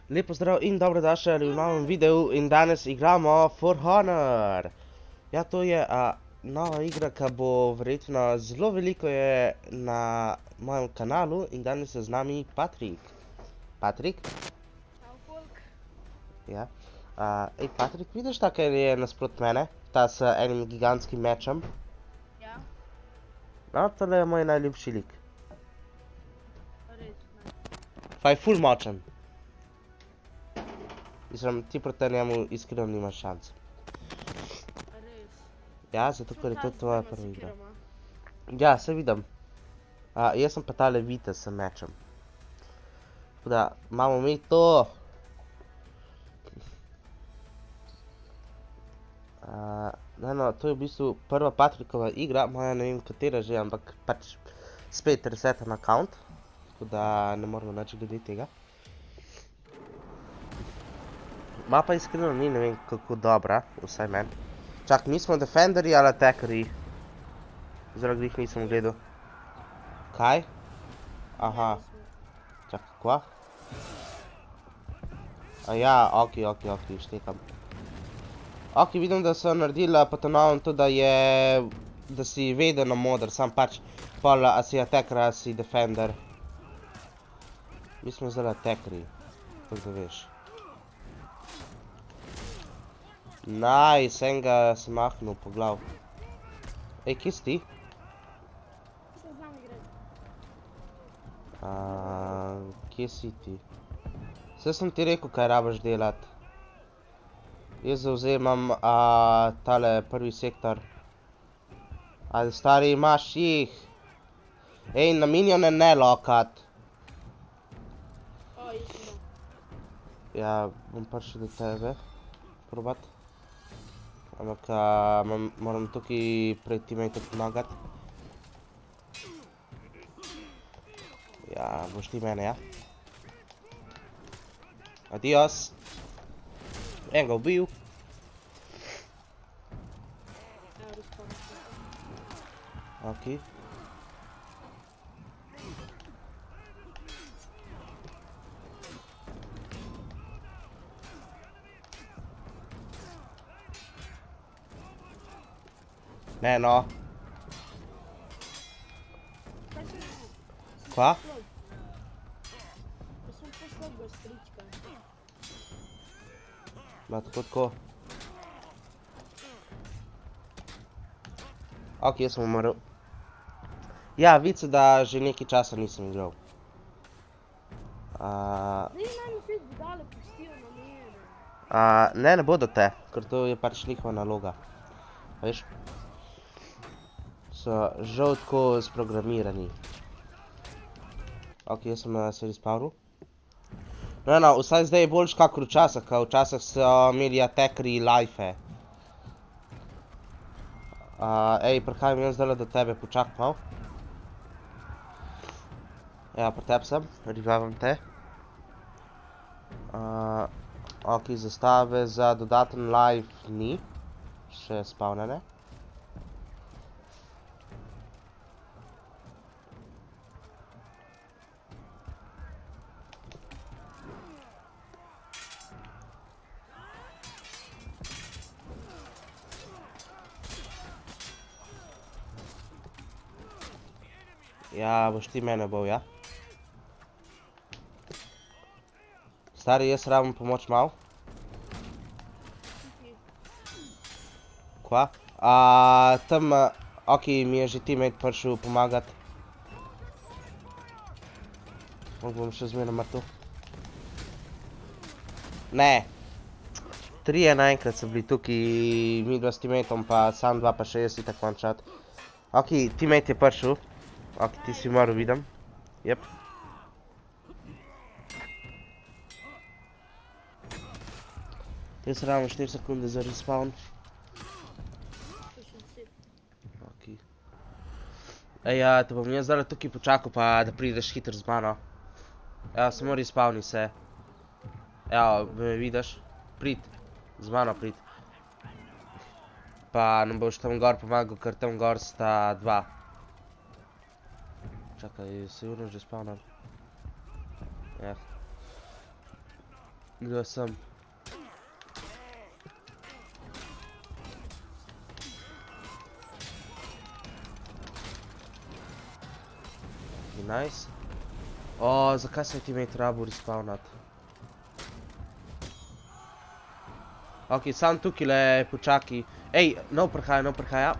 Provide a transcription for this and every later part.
Lep pozdrav in dobrodošli v novem videu in danes igramo For Honor. Ja, to je nova igra, ki bo verjetno zelo veliko je na mojem kanalu in danes je z nami Patrik. Patrik? Čau, folk. Ja. Ej, Patrik, vidiš ta, ker je nasprot mene? Ta s enim gigantskim mečem? Ja, No, tole je moj najljubši lik. res, ne. Pa je ful močen. Mislim, ti proti njemu iskreno nimaš šans. Res. Ja, zato ker je to tvoja prva Prva igra. Ja, se vidim. Jaz sem pa tale vitez s mečem. Tako da, imamo mi to. No, to je v bistvu prva Patrikova igra, moja ne vem katera že, ampak pač spet resetan account. Tako da ne moramo nič glede tega. Mapa iskreno ni ne vem kako dobra, vsaj meni. Čak, mi smo defenderji ali attackerji? Zaradi jih nisem gledal. Kaj? Aha. Čakaj, kva? Ja, ok, štekam. Ok, vidim, da so naredila po novem to, da si vedeno moder, sam pač pol, a si attacker, a si defender. Mi smo zdaj attackerji, tako da veš. Nice, enega sem mahnil po glav. Ej, kje si ti? Sem z nami igrati. Kje si ti? Saj sem ti rekel, kaj rabiš delati. Jaz zavzemam tale prvi sektor. Ali stari imaš jih? Ej, na minione ne lokat. O, jaz sem dal. Ja, bom prišel do tebe. Probat. Ampak moram tukaj pred teammate pomagati. Ja, boš ti mene, ja? Adios. Enega ubil. Evo, respawn. Ok. Ne, no. Kaj sem Kva? poslal? Jaz sem poslal gostrička. Ma tako. Ok, jaz sem umrl. Ja, vice, da že nekaj časa nisem igral. Zdaj naj mi te budale pustijo na mene. Ne bodo te, ker to je pač njihova naloga. Veš? So žal tako sprogramirani. Ok, jaz sem se respawnil. No, vsaj zdaj je boljš kakor včasih, ker včasih so imeli attackerji life'e. Ej, prihajam jaz zdajle do tebe, počak malo. Ja, pri tebi sem, revivam te. Ok, zastave za dodaten life ni. Še spavnene. Ja, boš ti mene bol, ja? Stari, jaz rabim pomoč malo. Kva? Tam, ok, mi je že teammate prišel pomagat. Bom še zmeraj mrtev. Ne. 3 naenkrat so bili tukaj, mi dva s teammateom, pa sam dva, pa še jaz itak one shot. Ok, teammate je prišel. Ok, ti si umrl, vidim. Jep. Jaz rabim 4 sekunde za respawn. To še 10. Ok. Ej, te bom jaz zdaj tukaj počakal, pa da prideš hitro z mano. Ja, samo respawni se. Ja, me vidiš? Prid. Z mano prid. Pa nam boš tam gor pomagal, ker tam gor sta dva. Čakaj, se urno že spavnam. Ja. Gre sem. Nice. O, zakaj se je teammate rabil respawnat? Ok, sam tukaj počaki. Ej, no prihaja.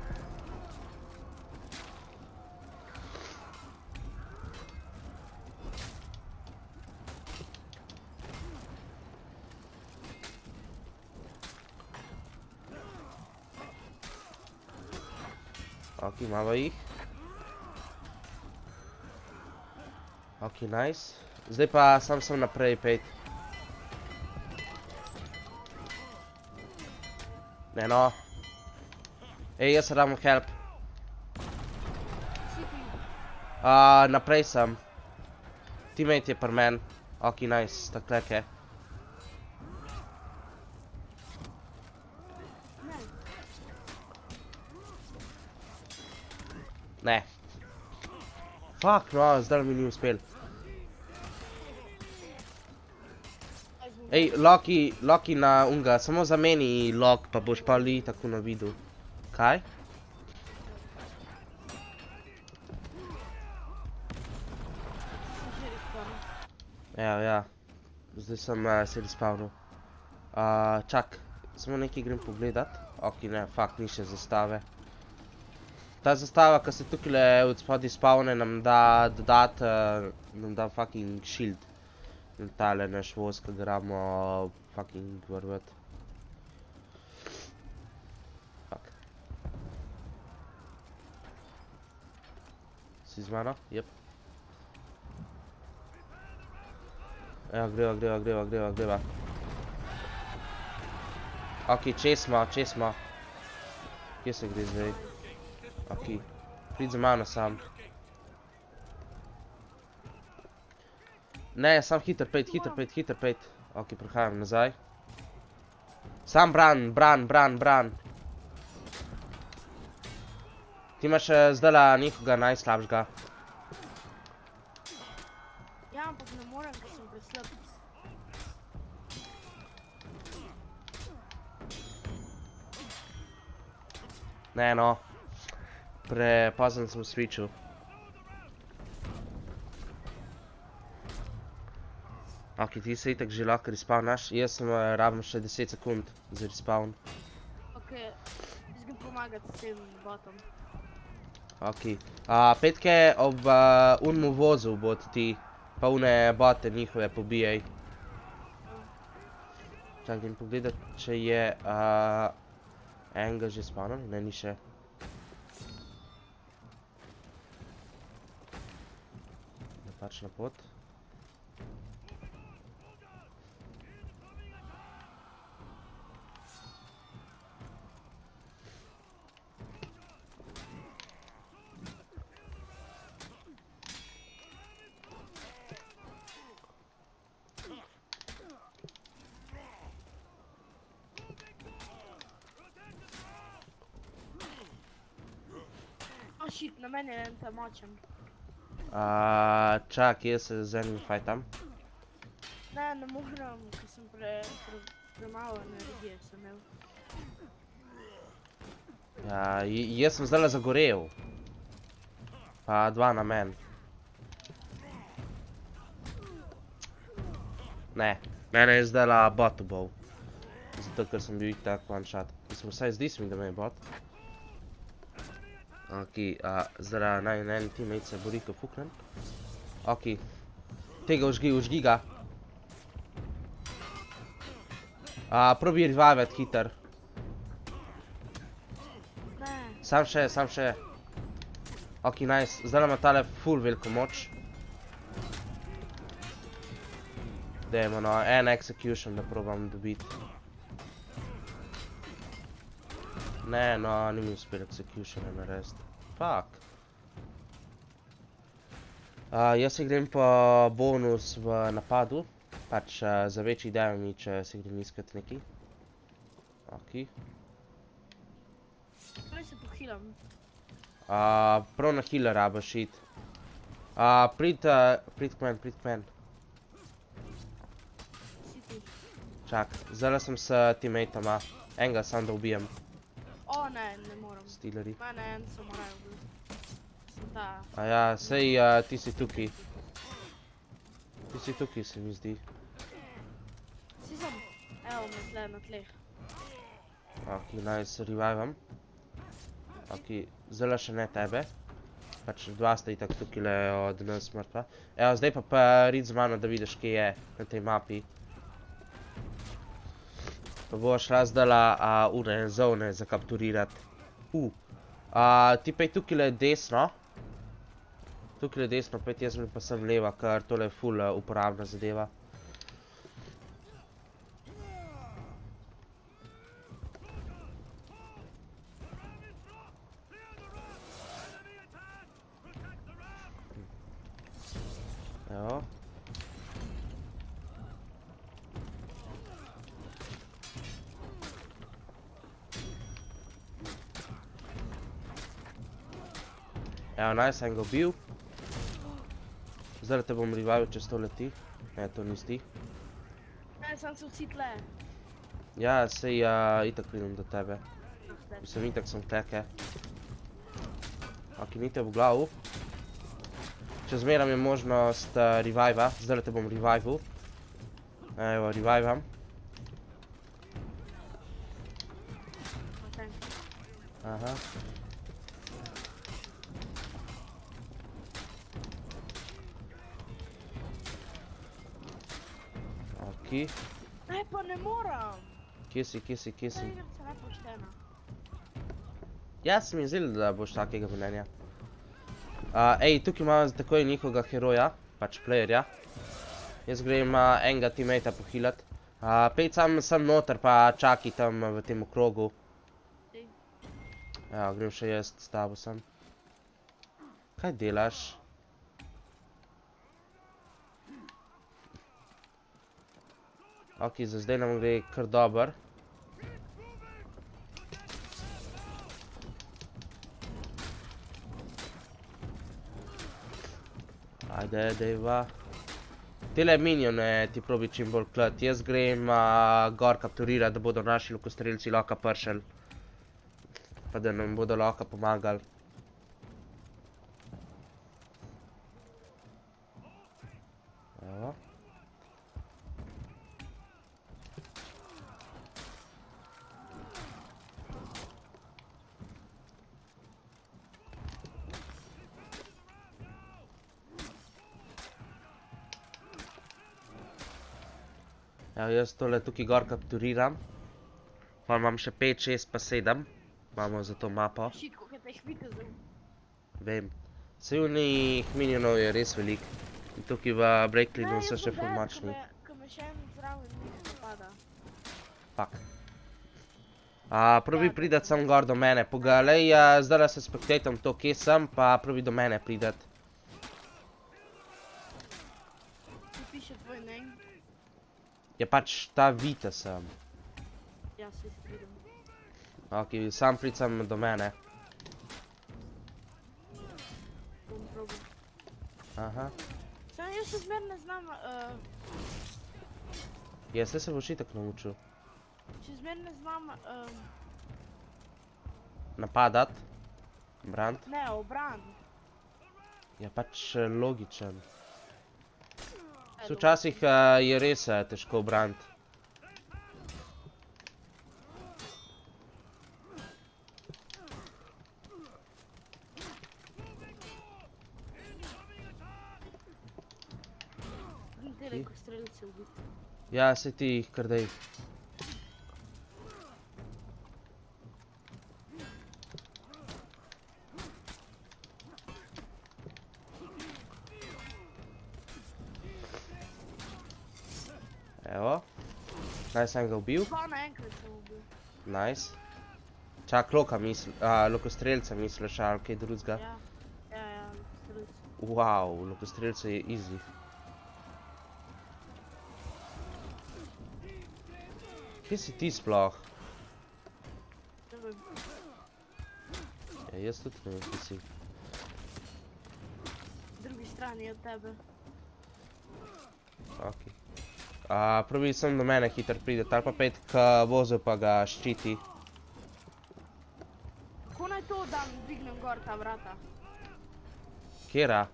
Ok, imamo jih. Ok, nice. Zdaj pa sam sem naprej pejt. Ne no. Ej, jaz rabim help. Si ti. Naprej sem. Teammate je pri men. Ok, nice, takleke. Ne. Ne. Fuck, no, zdaj mi ni uspel. Ej, Loki na unga, samo zameni Lok, pa boš pa li tako na vidu. Kaj? Sem že respawnal. Ja. Zdaj sem se respawnal. Čak, samo nekaj grem pogledat. Ok, ne, fuck, ni še zastave. Ta zastava, ki se tukaj od spodaj spawne, nam da dodat, nam da fucking shield. Tale naš voz, ki ga rabimo fucking vrvet. Fuck. Si z mano? Jep. Evo, greva. Ok, čez smo. Kje se gre zdaj? Ok, prid za mano sam. Ne, sam hiter pejt. Ok, prihajam nazaj. Sam bran. Ti imaš zdajla nekoga najslabšega. Ja, ampak ne morem, ker sem preslab. Ne no. Prepozen sem switchil. Ok, ti se itak že lahko respawnaš. Jaz sem rabim še 10 sekund za respawn. Ok, jaz grem pomagati s tem botom. Ok. Petke ob unmu vozu bod ti, pa une bote njihove pobijaj. Čak, grem pogledat, če je enega že spawnan, ne, ni še. Napačna pot. Oh shit, na meni je en ta močen. Čak, jaz se z enim fajtam. Ne morem, ker sem premalo energije sem imel. Ja, jaz sem zdajle zagorel. Pa dva na men. Ne, mene je zdajla bot ubol. Zato, ker sem bil itak one shot. Mislim, vsaj zdi se mi, da me je bot. Ok, zdajle naj en teammate se bori, ko fuknem. Ok, tega užgi ga. Probi revivet hiter. Ne. Sam še. Ok, nice. Zdaj ima tale full veliko moč. Dajmo no, en execution da probam dobiti. Ne, no, ni mi uspel executiona narediti. Fuck. Jaz se grem po bonus v napadu. Pač za večji damage se grem iskat neki. Ok. Kaj se pohilam? Prav na healer rabaš iti. Prid k men. Si ti. Čak, zdaj sem s teammatama. Enega sam da ubijem. O, ne, ne moram. Stealerji. Mene en samo raje ubil. Sem ta... A ja, sej ti si tukaj. Ti si tukaj, se mi zdi. Si sem... Evo me tle na tleh. Ok, nice, revivam. Ok, zdaj še ne tebe. Pač dva sta itak tukaj od nas mrtva. Evo, zdaj pa rid z mano, da vidiš, kje je na tej mapi. Pa boš razdala une zone za kapturirat. Ti pa je tukaj desno. Tukaj desno, pet jaz mi pa sem leva, ker tole je ful uporabna zadeva. Evo. Evo, nice, sem ga ubil. Zdaj te bom revivil, če to leti. Ne, to nisi ti. Ne, sem se vsi tle. Ja, sej itak pridem do tebe. Mislim, itak sem teke. Ok, ni te v glavu. Če zmeram je možnost reviva. Zdaj te bom revivil. Evo, revivam. Aha. Ok. Ne, pa ne moram. Kje si? Ta igrica je nepoštena. Jaz mi je zdel, da boš takega mnenja. Ej, tukaj imam takoj njihovega heroja, pač playerja. Jaz grem enega teammata pohilat. Pej sam noter pa čaki tam v tem okrogu. Evo, grem še jaz s tabo sem. Kaj delaš? Ok, za zdaj nam gre kar dober. Ajde, dejva. Tele minione ti probi čim bolj klat. Jaz grem gor kapturirat, da bodo naši lokostrelci lahko pršel. Pa da nam bodo lahko pomagali. Evo. Evo, jaz tole tukaj gor kapturiram. Pa imam še 5, 6 pa 7. Imamo za to mapo. Shit, koliko je teh vitezov. Vem. Sej unih minionov je res velik. In tukaj v Breaklinu so še ful močni. Ko me še en zraven njih napada. Fuck. Probi pridat sem gor do mene. Poglej, zdaj se spektatom to, kje sem, pa probi do mene pridat. Ti piše tvoj name. Je pač ta vita sem. Ja, se pridem. Ok, sam pricam do mene. Bom probal. Aha. Sam jaz se zmer ne znam, Jaz se boš itak naučil. še zmer ne znam, Napadat. Brand. ne, obran. Je pač logičen. Včasih je res težko obrant. Tele, ko strelice ubiti. Ja, se ti jih kar dej. Evo. Naj sem ga ubil. Dva naenkrat sem ubil. Nice. Čak, lokostrelca misliš, ali kaj drugega. Ja, strelice. Wow, lokostrelca je easy. Kje si ti sploh? Ne vem. Ja, jaz tudi ne vem, kje si. Drugi strani od tebe. Ok. Probili sem do mene hitro pride, ali pa pet k vozu pa ga ščiti. Kako naj to dam, dvignem gor ta vrata? Kjera?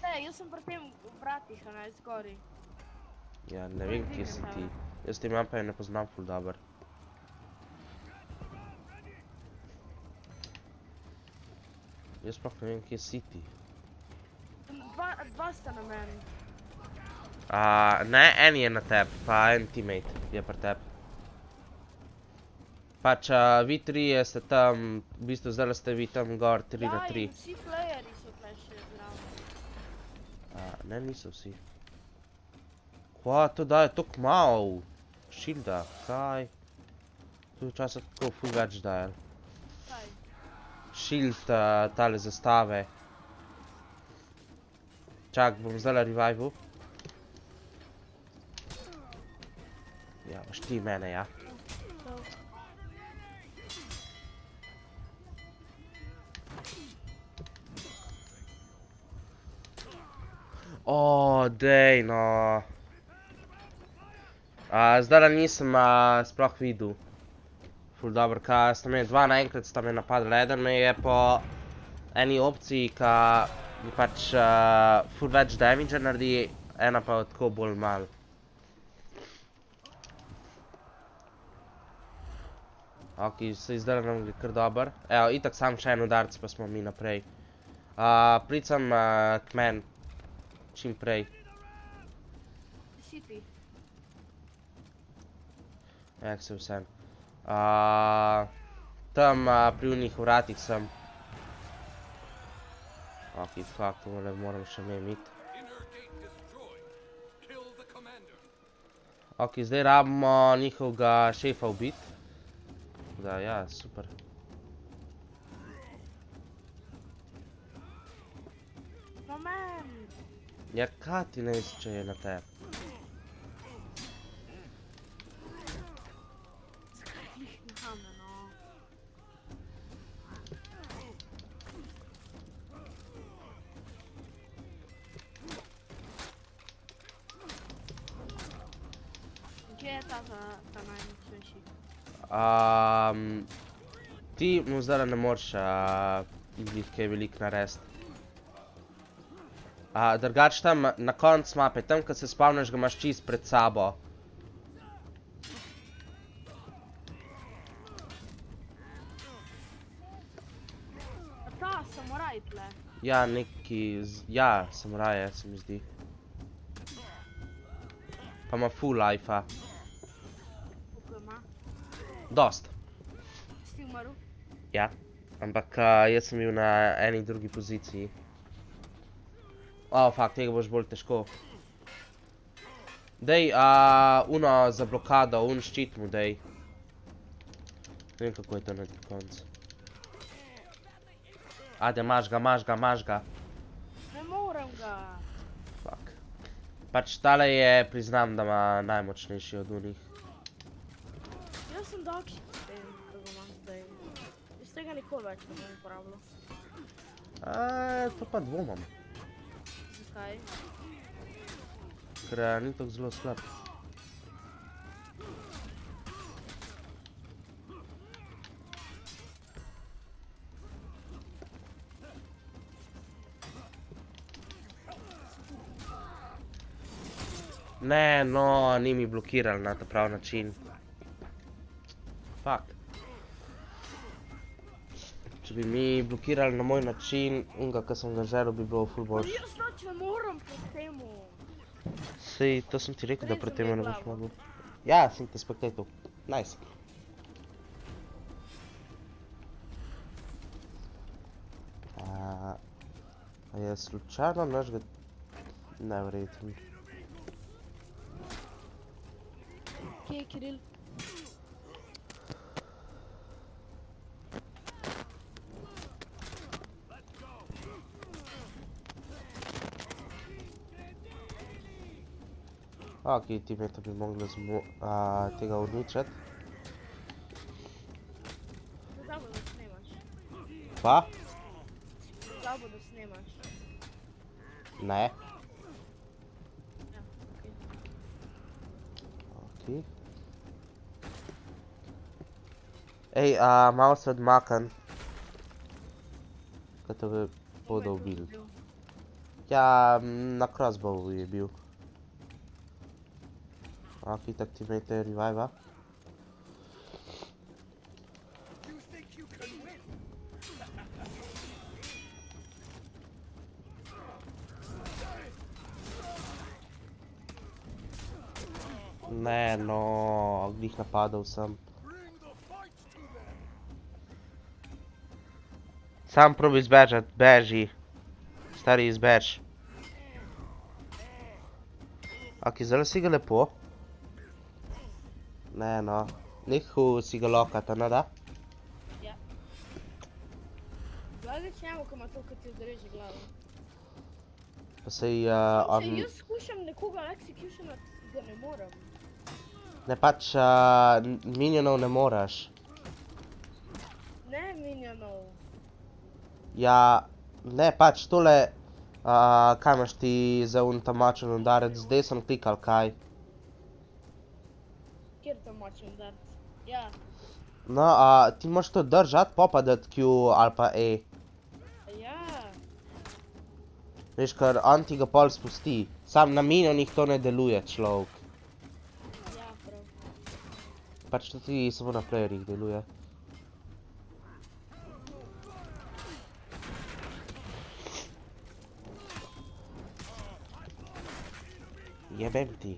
Jaz sem pri tem vratih, a ne, zgori. Ja, ne vem, kje si ti. Jaz te mape ne poznam ful dober. Jaz sploh ne vem, kje si ti. Dva sta na meni. Ne, en je na teb, pa en teammate je pri teb. Pač, vi trije ste tam, v bistvu zdaj ste vi tam gor 3 na 3. Ja, in vsi playerji so tle še zraven. Ne, niso vsi. Kva, to daje toliko malo šilda, kaj? To je včasih tako ful več daje. Kaj? Shield, tale zastave. Čak, bom zdaj revival. Ja, boš ti mene, ja. Dej, no. Zdajle nisem sploh videl. Ful dobro, ka sta me dva naenkrat sta me napadla. Eden me je po eni opciji, ka mi pač ful več damage naredi, ena pa tako bolj malo. Ok, se zdaj nam gre kar dober. Evo, itak sam še en udarc, pa smo mi naprej. Pricam k meni. Čim prej. Si ti? Jak se vsem. Tam pri unih vratih sem. Ok, fuck, tole moram še memit. Ok, zdaj rabimo njihovega šefa ubit. Da, ja, super. No men! Ja, kaj ti ne veš, če je na tebi? Zakaj glih nahame, no? Kje je ta najmočnejši? Ti mu zdaj ne moreš glih kaj veliko narediti. Drugač tam na konc mape, tam, ko se spavneš, ga imaš čist pred sabo. A ta samuraj tle? Ja, neki, ja, samuraje se mi zdi. Pa ima full life-a. Koliko ima? Dost. Si ti umrl? Ja, ampak jaz sem bil na eni drugi poziciji. Fuck, tega boš bolj težko. Dej, uno za blokado, ščit mu dej. Ne vem, kako je to na koncu. Ajde, imaš ga. Ne morem ga. Fuck. Pač tale je, priznam, da ima najmočnejši od unih. Jaz sem dakši s tem, ko ga imam zdaj. Iz tega nikoli več ne bom uporabljal. To pa dvomam. Zakaj? Ker ni tako zelo slab. Ne, no, ni mi blokiral na ta prav način. Fuck. Če bi mi blokirali na moj način, unga, ko sem ga želel, bi bilo ful boljše. Jaz noč ne morem proti temu. Sej, to sem ti rekel, da proti temu ne boš Rezal mi je mogel. Ja, sem te spektatul. Nice. A je slučajno našega... Neverjetno. Kje je Kiril? Ok, teammate bi mogli tega uničiti. Pozabil, da snemaš. Pa? Pozabil, da snemaš. Ne. Ja, okej. Ok. Ej, malo se odmakam. Kaj te bodo ubili. Ja, na crossbow je bil. Ok, tak ti imejte reviva. Ne, no, glih napadal sem. Sam probi izbežati, beži. Stari izbež. Ok, zdaj si ga lepo. Ne, no. Nehu si ga lokata, ne da? Ja. Gledaj njemu, ko ima to, ko ti odreže glavo. Pa sej, Če jaz skušam nekoga executionat, ga ne morem. Ne, pač, minionov ne moraš. Ne minionov. Ja, ne, pač, tole, kaj imaš ti za tamačen udarec, zdaj sem klikal, kaj? Kjer tam močen udarc? Ja. No, ti moraš to držati, pa dati Q ali pa E. Ja. Veš, ker on ti ga pol spusti. Sam na minionih to ne deluje, človek. Ja, prav. Pač to ti samo na playerjih deluje. Jebem ti.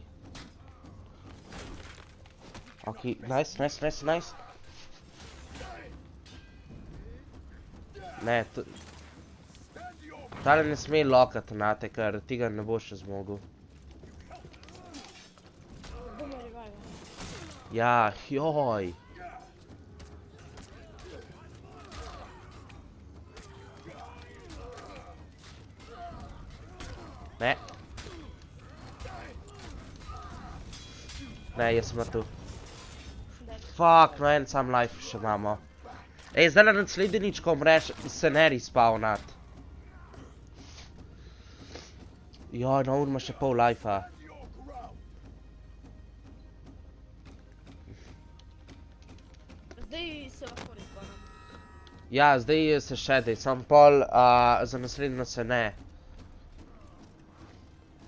Ok, nice. Ne, tale ne sme lokati nate, ker ti ga ne boš še zmogel. Bomo revival. Ja, joj. Ne. Ne, jaz sem mrtev. Fuck, no en sam life še imamo. Ej, zdaj na naslednjič, ko umreš, se ne respawnat. Joj, no on ima še pol lifea. Zdaj se lahko respawnam. Ja, zdaj se še dej, sam pol, za naslednjo se ne.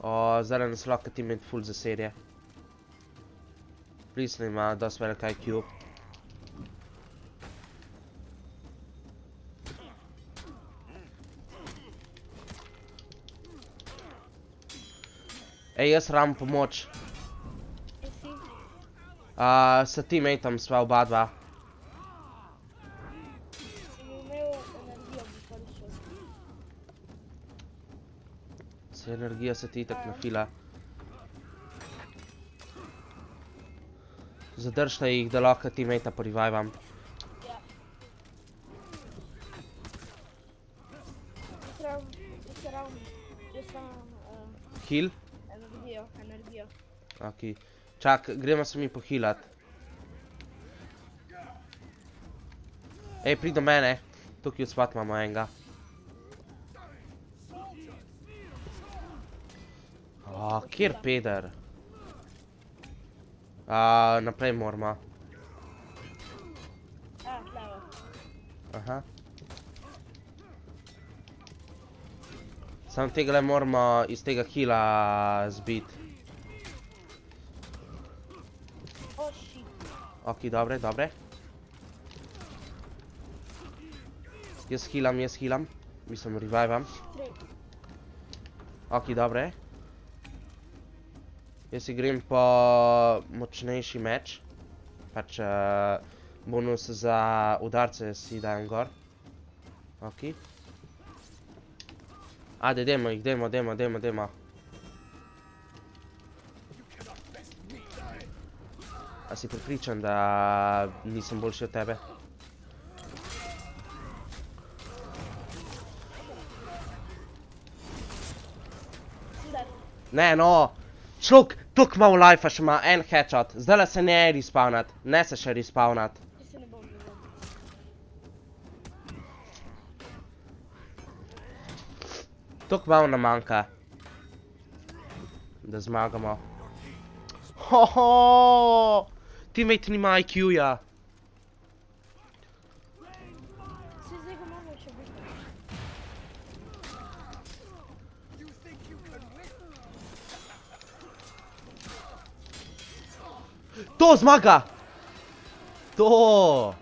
Zdaj nas lahko ti imeti full za serije. Please ne ima dosti velik IQ. Ej, jaz rabim pomoč. Kaj si? S teammateom sva oba dva. Če bi imel energijo, bi pa rešil. Se energija se ti itak nafila. Zadržite jih, da lahko teammata porevivam. Ja. Jaz rabim Heal? energijo. Ok. Čak, gremo se mi pohealat. Ej, prid do mene. Tukaj odspat imamo enega. Kjer peder? Naprej moramo. Tleva. Aha. Samo tega le moramo iz tega heala zbit. Oh, shit. Ok, dobre. Jaz healam. Mislim, revivam. Ok, dobre. Jaz si grem po močnejši meč. Pač bonus za udarce si dajem gor. Ok. Ajde, dajmo jih, dajmo. A si pripričan, da nisem boljši od tebe? Ne, no! Človek, toliko malo lifea še ima, en headshot. Zdajle se ne respawnat, ne se še respawnat. Jaz se ne bom dovolil. Toliko malo nam manjka, da zmagamo. Hoho! Teammate nima IQ-ja. Si zdaj ga moramo še biti. To zmaga! To!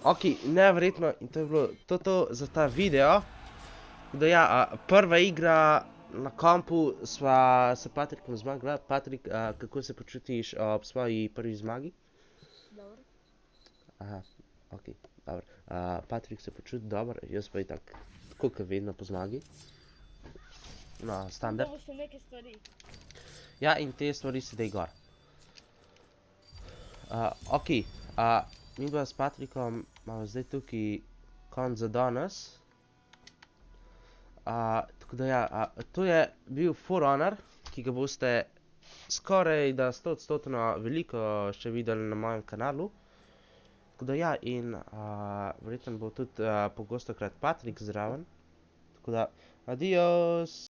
Ok, neverjetno, in to je bilo to za ta video. Da ja, prva igra na kompu sva s Patrikom zmagala. Patrik, kako se počutiš ob svoji prvi zmagi? Dobro. Aha, ok, dobro. Patrik se počuti dobro, jaz pa itak, tako kot vedno po zmagi. No, standard. To so neke stvari. Ja, in te stvari se dej gor. Ok, mi dva s Patrikom imamo zdaj tukaj konc za danes. Tako da ja, to je bil For Honor, ki ga boste skoraj da 100% veliko še videli na mojem kanalu. Tako da ja, in verjetno bo tudi pogostokrat Patrik zraven. Tako da, adios!